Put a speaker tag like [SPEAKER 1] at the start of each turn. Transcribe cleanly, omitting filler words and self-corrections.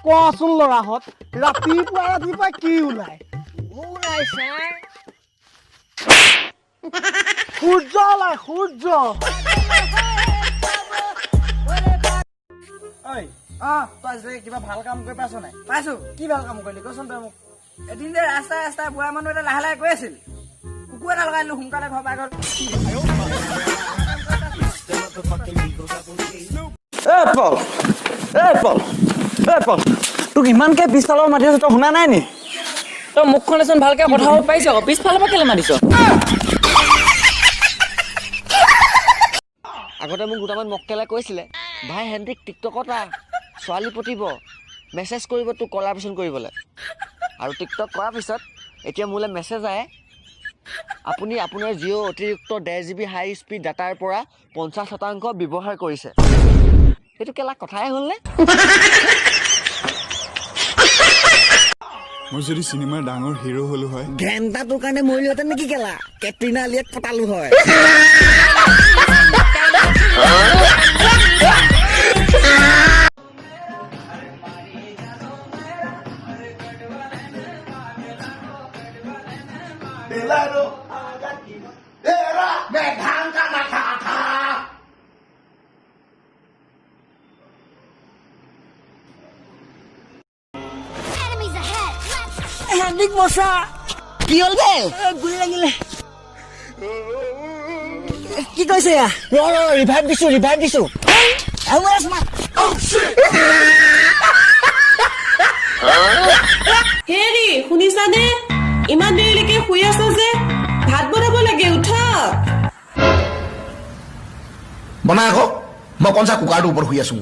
[SPEAKER 1] কোৱাচোন ল'ৰাহঁত ৰাতিপুৱা কি ওলায় সূৰ্য ওলায় সূৰ্য
[SPEAKER 2] তই কিবা ভাল কাম কৰি পাইছ নাই? পাইছো। কি ভাল কাম কৰিলি কচোন তই মোক? এদিন যে ৰাস্তাই বুঢ়া মানুহ এটা লাহে গৈ আছিল, কুকুৰ এটা লগাই দিলো সোনকালে ঘৰ পাই গ'ল।
[SPEAKER 3] তোক ইমানকে পিছফালৰ মাতি আছো তই শুনা নাই নি?
[SPEAKER 4] তই মুখখনেচোন ভালকে কথা ক'ব পাৰিছ আকৌ পিছফালৰ পৰা কেলে মাতিছ?
[SPEAKER 3] আগতে মোক দুটামান মক্কেলে কৈছিলে ভাই হেণ্টিক টিকটকত ছোৱালী পতিব মেছেজ কৰিব তোক কলাবৰেচন কৰিবলৈ আৰু টিকটক কৰাৰ পিছত এতিয়া মোলৈ মেছেজ আহে আপুনি আপোনাৰ জিঅ' অতিৰিক্ত 1.5 GB হাই স্পীড ডাটাৰ পৰা 50% ব্যৱহাৰ কৰিছে। এইটো কেলা কথাই হ'ল নে?
[SPEAKER 5] মই যদি চিনেমাৰ ডাঙৰ হিৰো হলো হয়
[SPEAKER 3] ঘেণ্টাটোৰ কাৰণে মৰিলোহেঁতেন নেকি কেলা? কেটৰিনা আলিয়াক পতালো হয়। কি হ'ল বে?
[SPEAKER 1] গুলি লাগিলে
[SPEAKER 3] কি কৈছে ৰিভাইভ দিছো
[SPEAKER 6] হেৰি শুনিছানে? ইমান দেৰিলৈকে শুই আছ যে, ভাত বনাব লাগে উঠা।
[SPEAKER 7] বনাই আকৌ মই কনচা কুকাৰটোৰ ওপৰত শুই আছো।